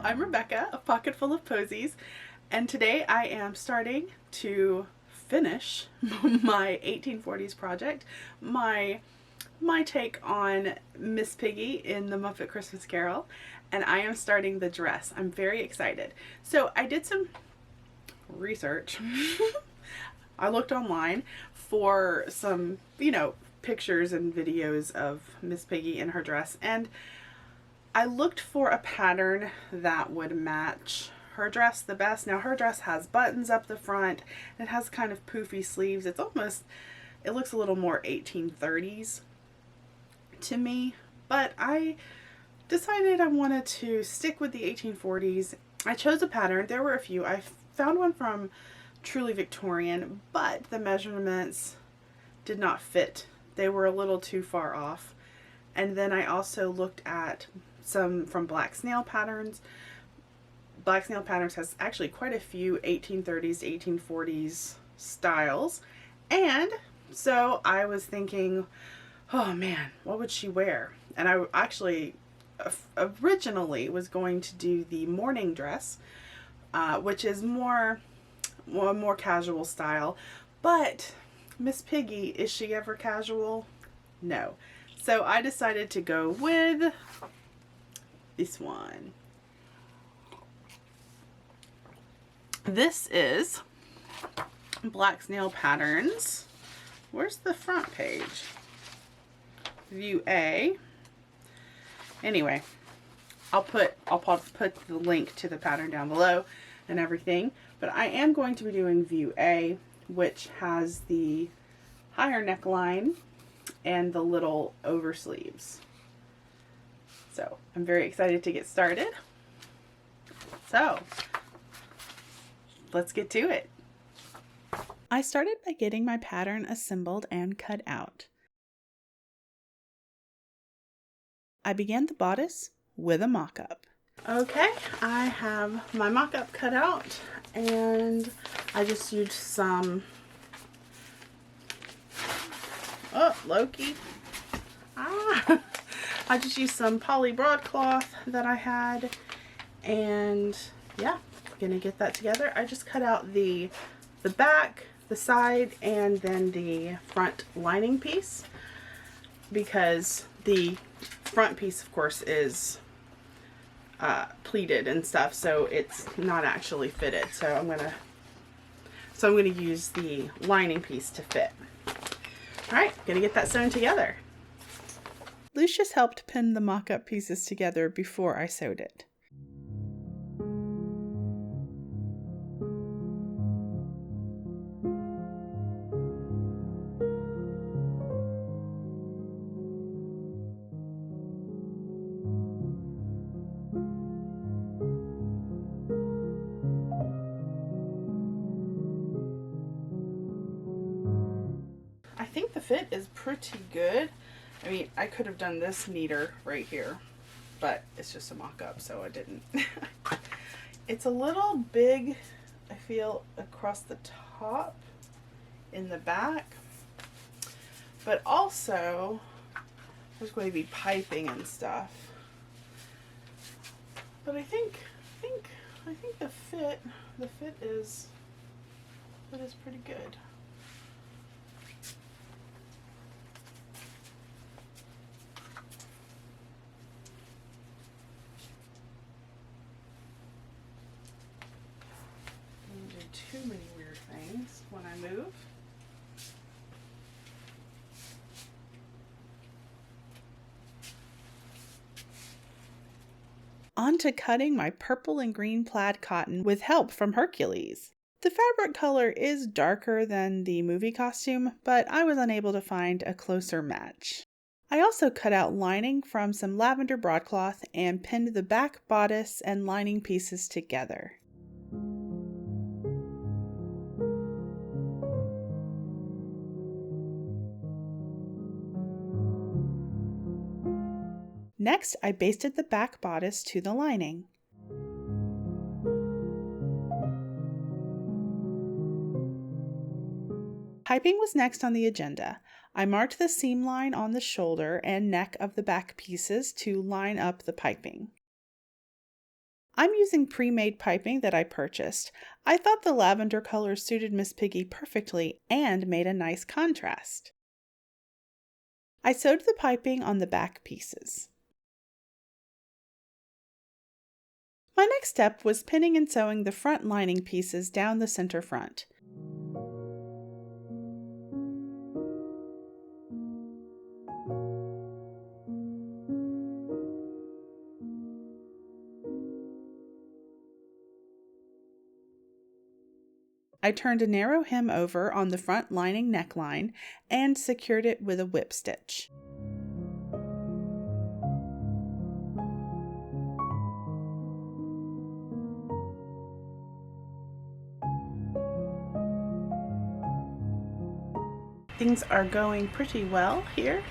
I'm Rebecca, a pocket full of posies, and today I am starting to finish my 1840s project, my take on Miss Piggy in the Muppet Christmas Carol, and I am starting the dress. I'm very excited. So I did some research. I looked online for some, pictures and videos of Miss Piggy in her dress, and I looked for a pattern that would match her dress the best. Now her dress has buttons up the front. It has kind of poofy sleeves. It looks a little more 1830s to me, but I decided I wanted to stick with the 1840s. I chose a pattern. There were a few. I found one from Truly Victorian, but the measurements did not fit. They were a little too far off. And then I also looked at some from Black Snail Patterns. Black Snail Patterns has actually quite a few 1830s to 1840s styles. And so I was thinking, oh man, what would she wear? And I actually originally was going to do the morning dress, which is more casual style. But Miss Piggy, is she ever casual? No. So I decided to go with this one. This is Black Snail Patterns. Where's the front page? View A. Anyway, I'll put the link to the pattern down below and everything, but I am going to be doing View A, which has the higher neckline and the little over sleeves. So I'm very excited to get started. So let's get to it. I started by getting my pattern assembled and cut out. I began the bodice with a mock-up. Okay, I have my mock-up cut out, and I just used some Loki. I just used some poly broadcloth that I had, and yeah, gonna get that together. I just cut out the back, the side, and then the front lining piece, because the front piece of course is pleated and stuff, so it's not actually fitted. So I'm gonna use the lining piece to fit. All right, gonna get that sewn together. Lucius helped pin the mock-up pieces together before I sewed it. I think the fit is pretty good. I mean, I could have done this neater right here, but it's just a mock-up, so I didn't. It's a little big, I feel, across the top in the back, but also there's going to be piping and stuff. But I think the fit is pretty good. Too many weird things when I move. On to cutting my purple and green plaid cotton with help from Hercules. The fabric color is darker than the movie costume, but I was unable to find a closer match. I also cut out lining from some lavender broadcloth and pinned the back bodice and lining pieces together. Next, I basted the back bodice to the lining. Piping was next on the agenda. I marked the seam line on the shoulder and neck of the back pieces to line up the piping. I'm using pre-made piping that I purchased. I thought the lavender color suited Miss Piggy perfectly and made a nice contrast. I sewed the piping on the back pieces. My next step was pinning and sewing the front lining pieces down the center front. I turned a narrow hem over on the front lining neckline and secured it with a whip stitch. Things are going pretty well here.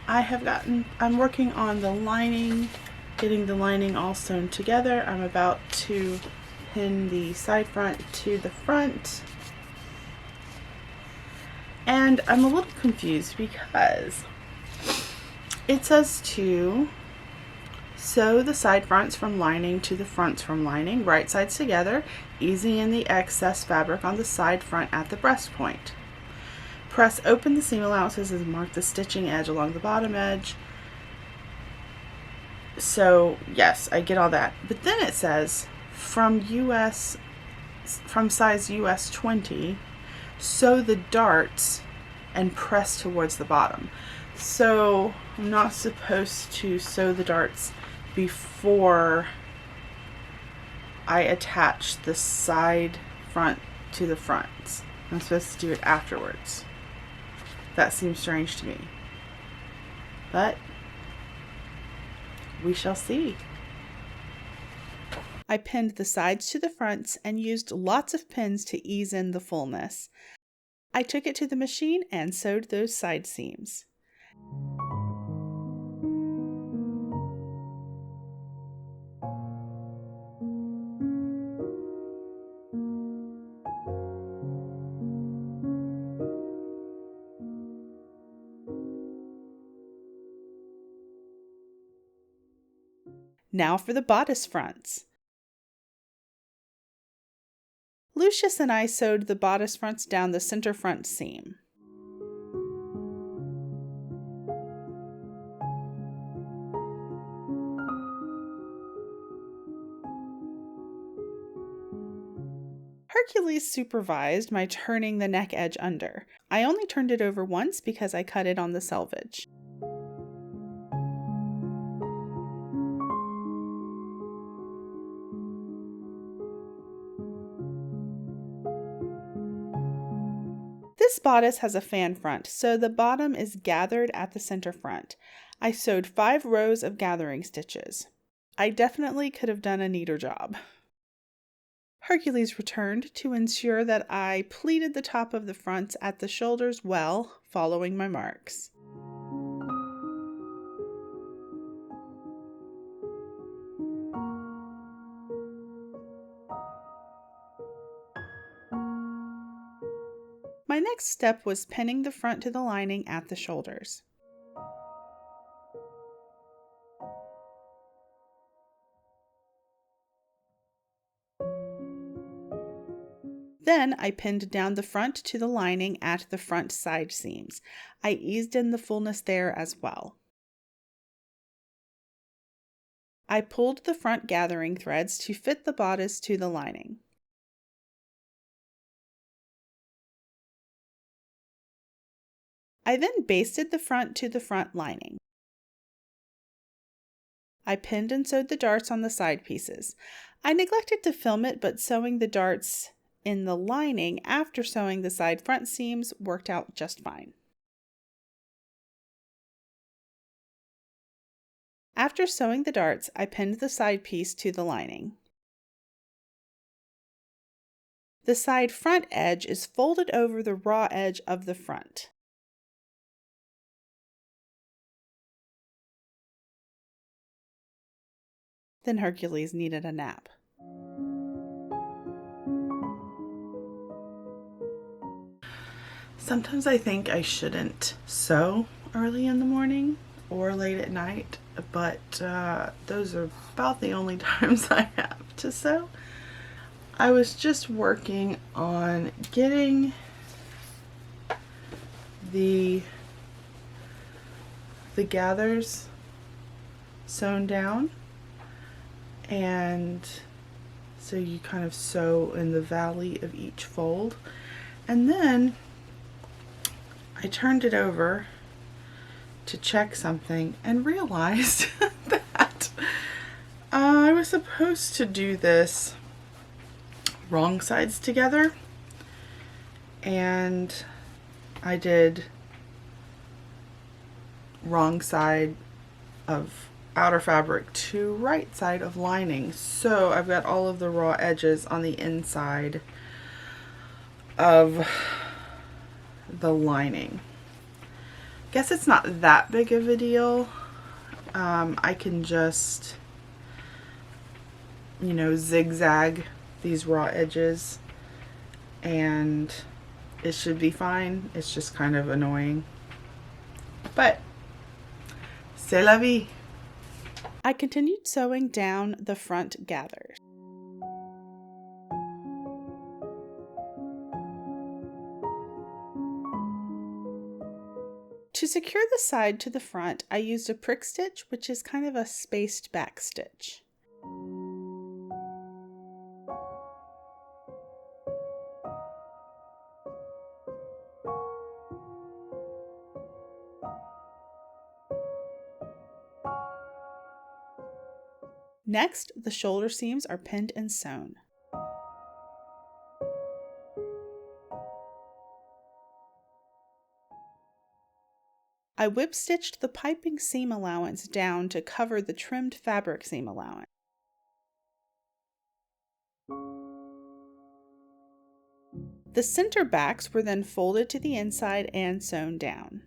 I'm working on the lining, getting the lining all sewn together. I'm about to pin the side front to the front. And I'm a little confused because it says to sew the side fronts from lining to the fronts from lining, right sides together, easing in the excess fabric on the side front at the breast point. Press open the seam allowances and mark the stitching edge along the bottom edge. So yes, I get all that. But then it says from size US 20, sew the darts and press towards the bottom. So I'm not supposed to sew the darts before I attach the side front to the fronts. I'm supposed to do it afterwards. That seems strange to me, but we shall see. I pinned the sides to the fronts and used lots of pins to ease in the fullness. I took it to the machine and sewed those side seams. Now for the bodice fronts. Lucius and I sewed the bodice fronts down the center front seam. Hercules supervised my turning the neck edge under. I only turned it over once because I cut it on the selvage. This bodice has a fan front, so the bottom is gathered at the center front. I sewed 5 rows of gathering stitches. I definitely could have done a neater job. Hercules returned to ensure that I pleated the top of the fronts at the shoulders well, following my marks. My next step was pinning the front to the lining at the shoulders. Then I pinned down the front to the lining at the front side seams. I eased in the fullness there as well. I pulled the front gathering threads to fit the bodice to the lining. I then basted the front to the front lining. I pinned and sewed the darts on the side pieces. I neglected to film it, but sewing the darts in the lining after sewing the side front seams worked out just fine. After sewing the darts, I pinned the side piece to the lining. The side front edge is folded over the raw edge of the front. Then Hercules needed a nap. Sometimes I think I shouldn't sew early in the morning. or late at night, but those are about the only times I have to sew. I was just working on getting the gathers sewn down, and so you kind of sew in the valley of each fold, and then I turned it over to check something and realized that I was supposed to do this wrong sides together, and I did wrong side of outer fabric to right side of lining. So I've got all of the raw edges on the inside of the lining. Guess it's not that big of a deal. I can just, you know, zigzag these raw edges and it should be fine. It's just kind of annoying, but c'est la vie. I continued sewing down the front gathers. To secure the side to the front, I used a prick stitch, which is kind of a spaced back stitch. Next, the shoulder seams are pinned and sewn. I whip stitched the piping seam allowance down to cover the trimmed fabric seam allowance. The center backs were then folded to the inside and sewn down.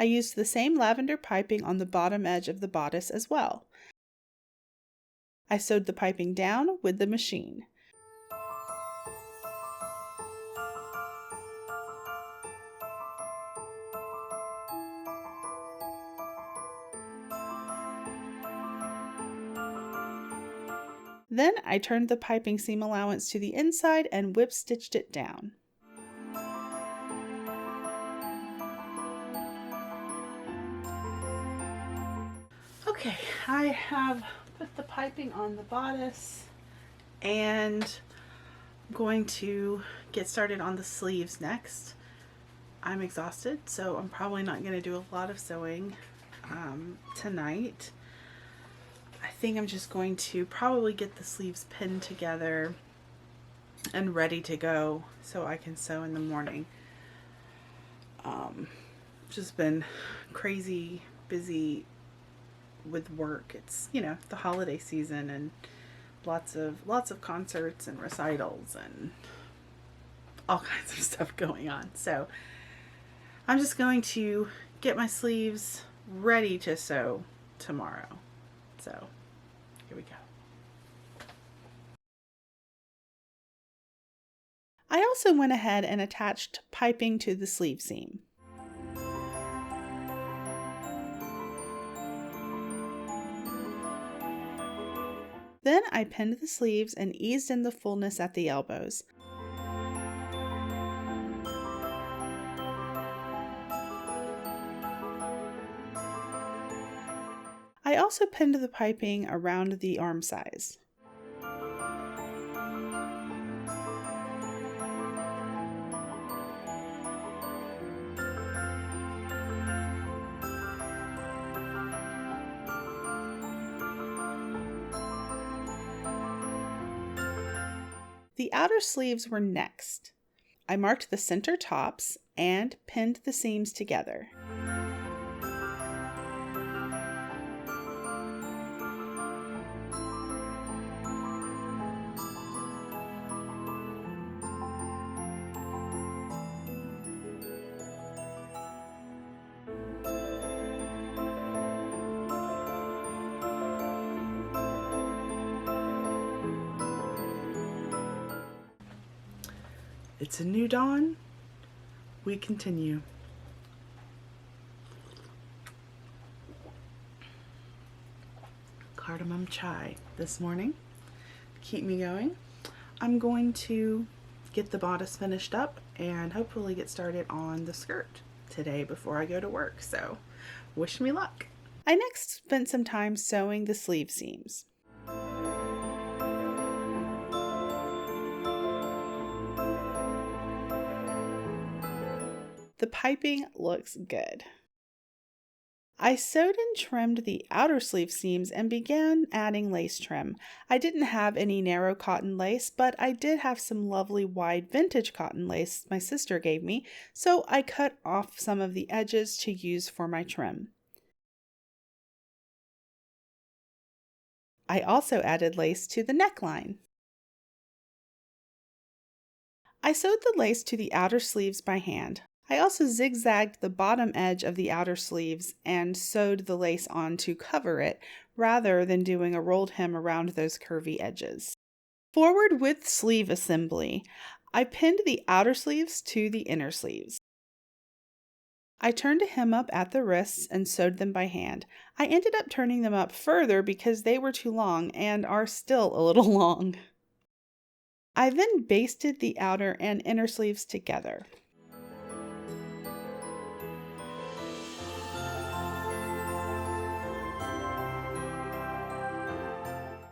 I used the same lavender piping on the bottom edge of the bodice as well. I sewed the piping down with the machine. Then I turned the piping seam allowance to the inside and whip stitched it down. Okay, I have put the piping on the bodice and I'm going to get started on the sleeves next. I'm exhausted, so I'm probably not going to do a lot of sewing tonight. I think I'm just going to probably get the sleeves pinned together and ready to go so I can sew in the morning. Just been crazy busy with work. It's, you know, the holiday season and lots of concerts and recitals and all kinds of stuff going on. So I'm just going to get my sleeves ready to sew tomorrow. So here we go. I also went ahead and attached piping to the sleeve seam. Then I pinned the sleeves and eased in the fullness at the elbows. I also pinned the piping around the arm size. The outer sleeves were next. I marked the center tops and pinned the seams together. It's a new dawn. We continue. cardamom chai this morning. Keep me going. I'm going to get the bodice finished up and hopefully get started on the skirt today before I go to work, so wish me luck. I next spent some time sewing the sleeve seams. The piping looks good. I sewed and trimmed the outer sleeve seams and began adding lace trim. I didn't have any narrow cotton lace, but I did have some lovely wide vintage cotton lace my sister gave me, so I cut off some of the edges to use for my trim. I also added lace to the neckline. I sewed the lace to the outer sleeves by hand. I also zigzagged the bottom edge of the outer sleeves and sewed the lace on to cover it, rather than doing a rolled hem around those curvy edges. Forward with sleeve assembly, I pinned the outer sleeves to the inner sleeves. I turned a hem up at the wrists and sewed them by hand. I ended up turning them up further because they were too long and are still a little long. I then basted the outer and inner sleeves together.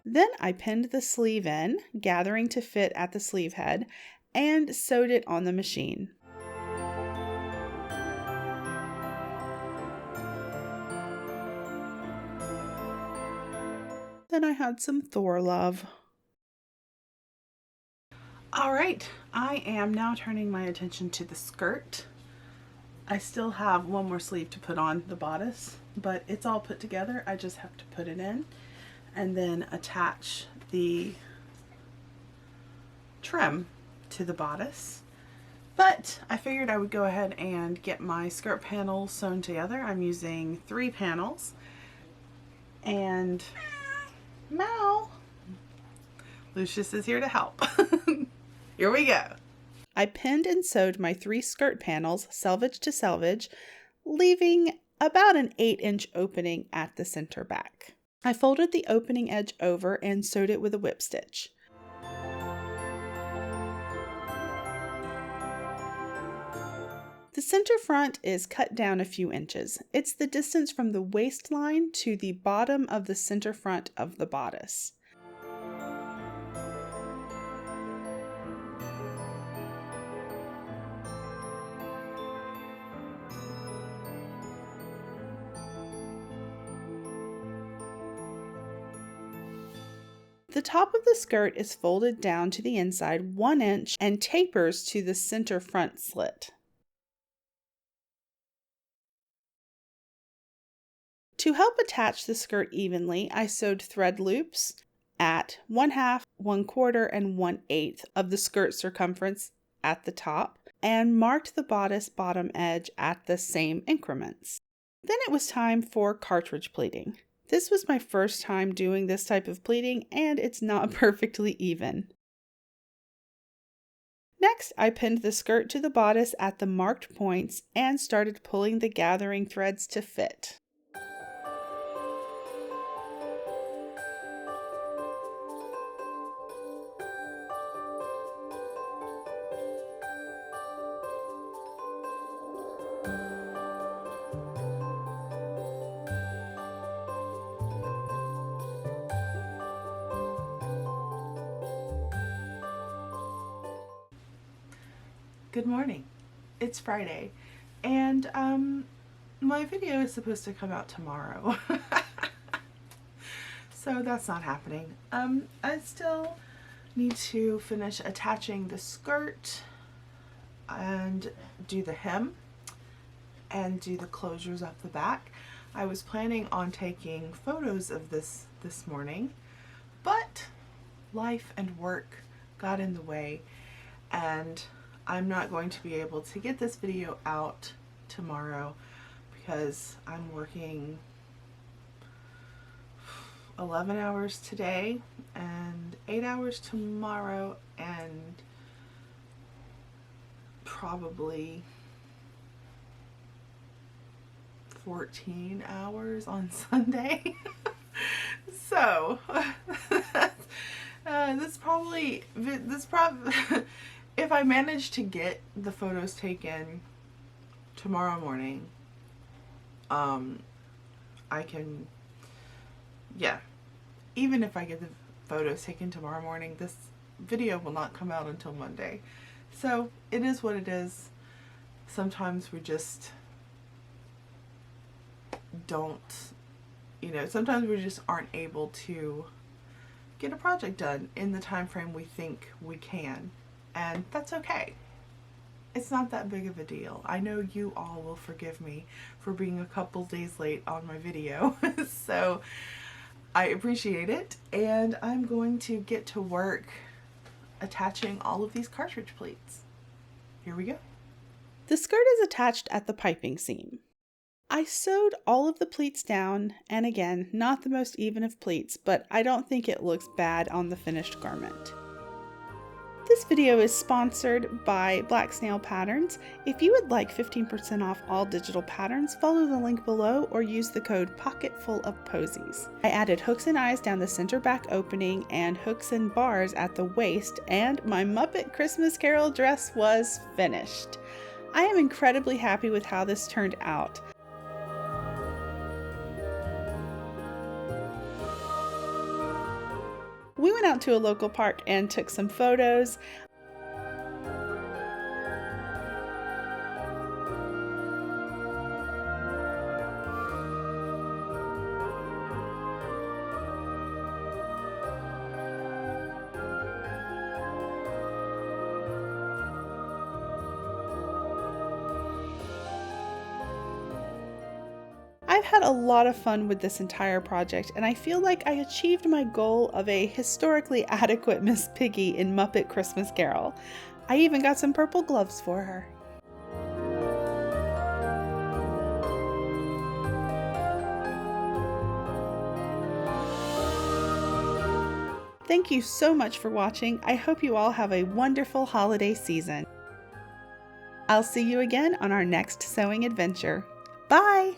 Then I pinned the sleeve in, gathering to fit at the sleeve head, and sewed it on the machine. Then I had some Thor love. Alright, I am now turning my attention to the skirt. I still have one more sleeve to put on the bodice, but it's all put together. I just have to put it in and then attach the trim to the bodice. But I figured I would go ahead and get my skirt panels sewn together. I'm using 3 panels. And Mal, Lucius is here to help. Here we go. I pinned and sewed my 3 skirt panels selvage to selvage, leaving about an 8-inch opening at the center back. I folded the opening edge over and sewed it with a whip stitch. The center front is cut down a few inches. It's the distance from the waistline to the bottom of the center front of the bodice. The top of the skirt is folded down to the inside 1 inch and tapers to the center front slit. To help attach the skirt evenly, I sewed thread loops at 1/2, 1/4, and 1/8 of the skirt circumference at the top and marked the bodice bottom edge at the same increments. Then it was time for cartridge pleating. This was my first time doing this type of pleating, and it's not perfectly even. Next, I pinned the skirt to the bodice at the marked points and started pulling the gathering threads to fit. Good morning. It's Friday, and my video is supposed to come out tomorrow. So that's not happening. I still need to finish attaching the skirt and do the hem and do the closures up the back. I was planning on taking photos of this morning, but life and work got in the way, and I'm not going to be able to get this video out tomorrow because I'm working 11 hours today and 8 hours tomorrow and probably 14 hours on Sunday. So, this probably, if I manage to get the photos taken tomorrow morning, I can, yeah, even if I get the photos taken tomorrow morning, this video will not come out until Monday. So it is what it is. Sometimes we just don't, sometimes we just aren't able to get a project done in the time frame we think we can, and that's okay. It's not that big of a deal. I know you all will forgive me for being a couple days late on my video. So I appreciate it, and I'm going to get to work attaching all of these cartridge pleats. Here we go. The skirt is attached at the piping seam. I sewed all of the pleats down, and again, not the most even of pleats, but I don't think it looks bad on the finished garment. This video is sponsored by Black Snail Patterns. If you would like 15% off all digital patterns, follow the link below or use the code POCKETFULLOFPOSIES. I added hooks and eyes down the center back opening and hooks and bars at the waist, and my Muppet Christmas Carol dress was finished. I am incredibly happy with how this turned out. We went out to a local park and took some photos. I've had a lot of fun with this entire project, and I feel like I achieved my goal of a historically adequate Miss Piggy in Muppet Christmas Carol. I even got some purple gloves for her. Thank you so much for watching. I hope you all have a wonderful holiday season. I'll see you again on our next sewing adventure. Bye!